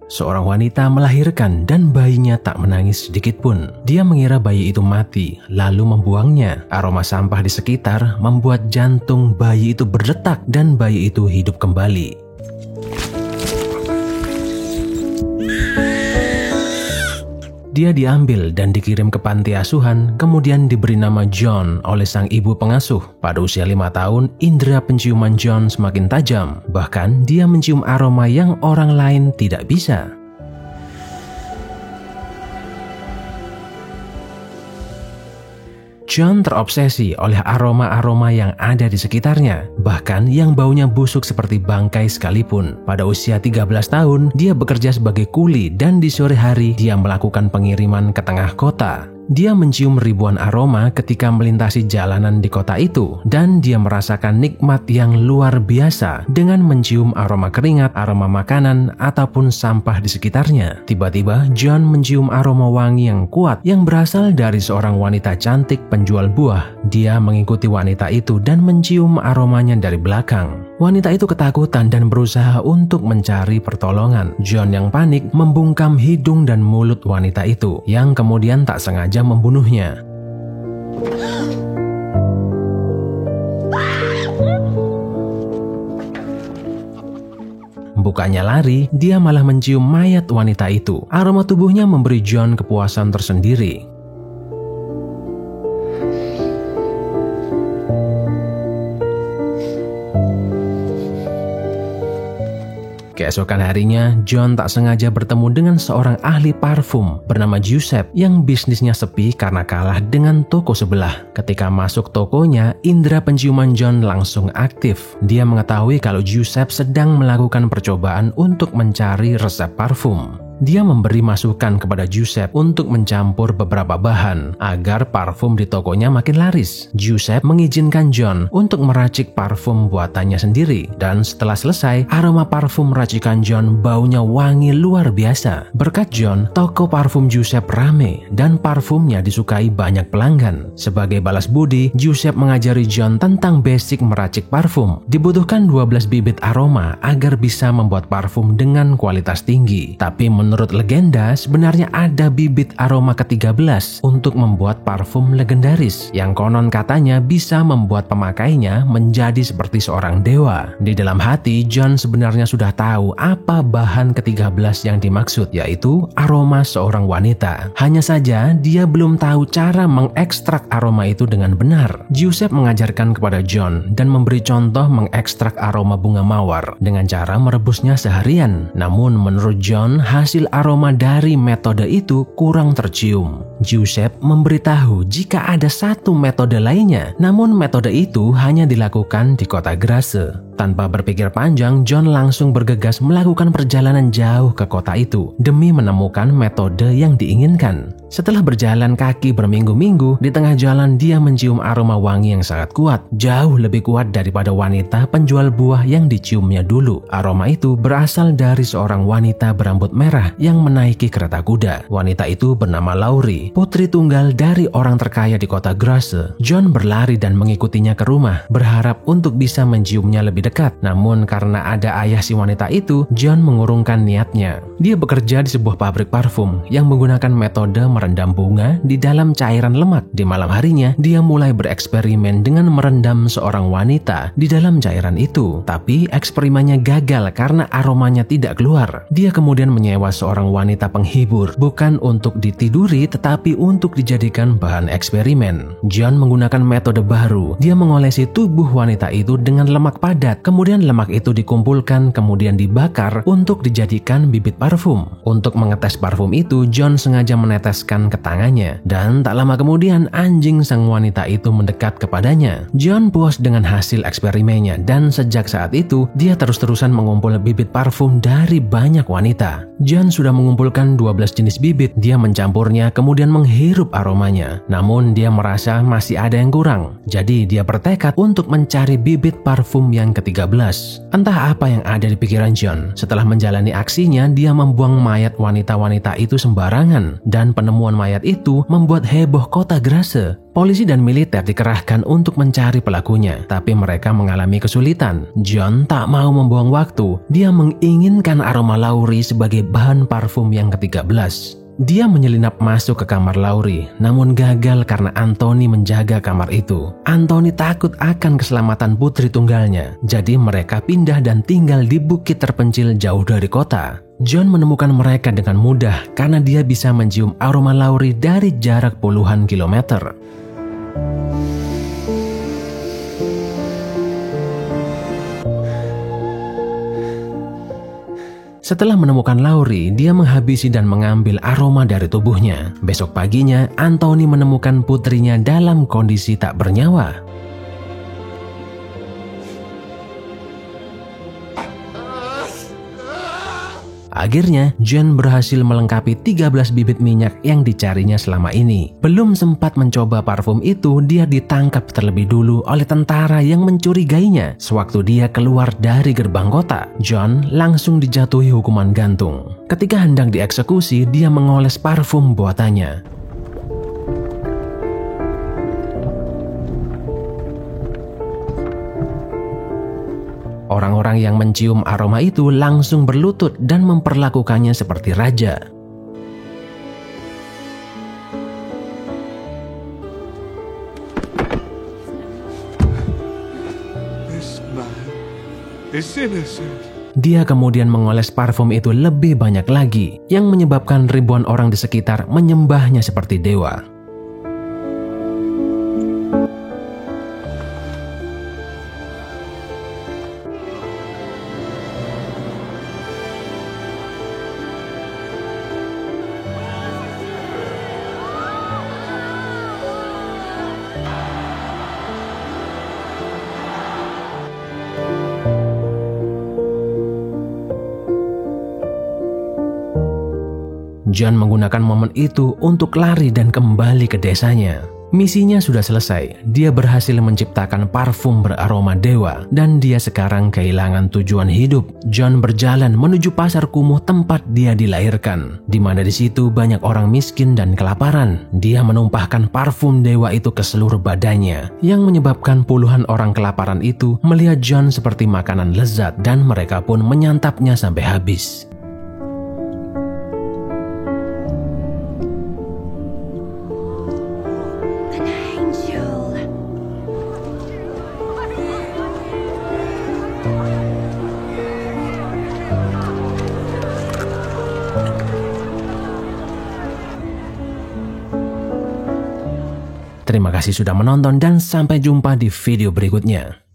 Seorang wanita melahirkan dan bayinya tak menangis sedikit pun. Dia mengira bayi itu mati, lalu membuangnya. Aroma sampah di sekitar membuat jantung bayi itu berdetak dan bayi itu hidup kembali. Dia diambil dan dikirim ke panti asuhan, kemudian diberi nama John oleh sang ibu pengasuh. Pada usia 5 tahun, indera penciuman John semakin tajam. Bahkan dia mencium aroma yang orang lain tidak bisa. John terobsesi oleh aroma-aroma yang ada di sekitarnya, bahkan yang baunya busuk seperti bangkai sekalipun. Pada usia 13 tahun, dia bekerja sebagai kuli dan di sore hari dia melakukan pengiriman ke tengah kota. Dia mencium ribuan aroma ketika melintasi jalanan di kota itu, dan dia merasakan nikmat yang luar biasa dengan mencium aroma keringat, aroma makanan, ataupun sampah di sekitarnya. Tiba-tiba, John mencium aroma wangi yang kuat yang berasal dari seorang wanita cantik penjual buah. Dia mengikuti wanita itu dan mencium aromanya dari belakang. Wanita itu ketakutan dan berusaha untuk mencari pertolongan. John yang panik membungkam hidung dan mulut wanita itu, yang kemudian tak sengaja membunuhnya. Bukannya lari, dia malah mencium mayat wanita itu. Aroma tubuhnya memberi John kepuasan tersendiri. Keesokan harinya, John tak sengaja bertemu dengan seorang ahli parfum bernama Giuseppe yang bisnisnya sepi karena kalah dengan toko sebelah. Ketika masuk tokonya, indera penciuman John langsung aktif. Dia mengetahui kalau Giuseppe sedang melakukan percobaan untuk mencari resep parfum. Dia memberi masukan kepada Giuseppe untuk mencampur beberapa bahan agar parfum di tokonya makin laris. Giuseppe mengizinkan John untuk meracik parfum buatannya sendiri, dan setelah selesai, aroma parfum racikan John baunya wangi luar biasa. Berkat John, toko parfum Giuseppe rame dan parfumnya disukai banyak pelanggan. Sebagai balas budi, Giuseppe mengajari John tentang basic meracik parfum. Dibutuhkan 12 bibit aroma agar bisa membuat parfum dengan kualitas tinggi. Tapi menurut legenda, sebenarnya ada bibit aroma ke-13 untuk membuat parfum legendaris yang konon katanya bisa membuat pemakainya menjadi seperti seorang dewa. Di dalam hati, John sebenarnya sudah tahu apa bahan ke-13 yang dimaksud, yaitu aroma seorang wanita. Hanya saja, dia belum tahu cara mengekstrak aroma itu dengan benar. Giuseppe mengajarkan kepada John dan memberi contoh mengekstrak aroma bunga mawar dengan cara merebusnya seharian. Namun menurut John, hasil aroma dari metode itu kurang tercium. Giuseppe memberitahu jika ada satu metode lainnya, namun metode itu hanya dilakukan di kota Grasse. Tanpa berpikir panjang, John langsung bergegas melakukan perjalanan jauh ke kota itu demi menemukan metode yang diinginkan. Setelah berjalan kaki berminggu-minggu, di tengah jalan dia mencium aroma wangi yang sangat kuat, jauh lebih kuat daripada wanita penjual buah yang diciumnya dulu. Aroma itu berasal dari seorang wanita berambut merah yang menaiki kereta kuda. Wanita itu bernama Laurie, putri tunggal dari orang terkaya di kota Grasse. John berlari dan mengikutinya ke rumah, berharap untuk bisa menciumnya lebih dekat. Namun karena ada ayah si wanita itu, John mengurungkan niatnya. Dia bekerja di sebuah pabrik parfum yang menggunakan metode merendam bunga di dalam cairan lemak. Di malam harinya, dia mulai bereksperimen dengan merendam seorang wanita di dalam cairan itu. Tapi eksperimennya gagal karena aromanya tidak keluar. Dia kemudian menyewa seorang wanita penghibur, bukan untuk ditiduri tetapi untuk dijadikan bahan eksperimen. John menggunakan metode baru. Dia mengolesi tubuh wanita itu dengan lemak padat. Kemudian lemak itu dikumpulkan, kemudian dibakar untuk dijadikan bibit parfum. Untuk mengetes parfum itu, John sengaja meneteskan ke tangannya, dan tak lama kemudian anjing sang wanita itu mendekat kepadanya. John puas dengan hasil eksperimennya, dan sejak saat itu dia terus-terusan mengumpul bibit parfum dari banyak wanita. John sudah mengumpulkan 12 jenis bibit. Dia mencampurnya kemudian menghirup aromanya. Namun dia merasa masih ada yang kurang. Jadi dia bertekad untuk mencari bibit parfum yang ke-13. Entah apa yang ada di pikiran John. Setelah menjalani aksinya, dia membuang mayat wanita-wanita itu sembarangan, dan penemuan mayat itu membuat heboh kota Grasse. Polisi dan militer dikerahkan untuk mencari pelakunya, tapi mereka mengalami kesulitan. John tak mau membuang waktu. Dia menginginkan aroma Laurie sebagai bahan parfum yang ke-13. Dia menyelinap masuk ke kamar Laurie, namun gagal karena Anthony menjaga kamar itu. Anthony takut akan keselamatan putri tunggalnya, jadi mereka pindah dan tinggal di bukit terpencil jauh dari kota. John menemukan mereka dengan mudah karena dia bisa mencium aroma Laurie dari jarak puluhan kilometer. Setelah menemukan Laurie, dia menghabisi dan mengambil aroma dari tubuhnya. Besok paginya, Anthony menemukan putrinya dalam kondisi tak bernyawa. Akhirnya, John berhasil melengkapi 13 bibit minyak yang dicarinya selama ini. Belum sempat mencoba parfum itu, dia ditangkap terlebih dulu oleh tentara yang mencurigainya. Sewaktu dia keluar dari gerbang kota, John langsung dijatuhi hukuman gantung. Ketika hendak dieksekusi, dia mengoles parfum buatannya. Orang-orang yang mencium aroma itu langsung berlutut dan memperlakukannya seperti raja. This man is innocent. Dia kemudian mengoles parfum itu lebih banyak lagi, yang menyebabkan ribuan orang di sekitar menyembahnya seperti dewa. John menggunakan momen itu untuk lari dan kembali ke desanya. Misinya sudah selesai. Dia berhasil menciptakan parfum beraroma dewa dan dia sekarang kehilangan tujuan hidup. John berjalan menuju pasar kumuh tempat dia dilahirkan, di mana di situ banyak orang miskin dan kelaparan. Dia menumpahkan parfum dewa itu ke seluruh badannya, yang menyebabkan puluhan orang kelaparan itu melihat John seperti makanan lezat dan mereka pun menyantapnya sampai habis. Terima kasih sudah menonton dan sampai jumpa di video berikutnya.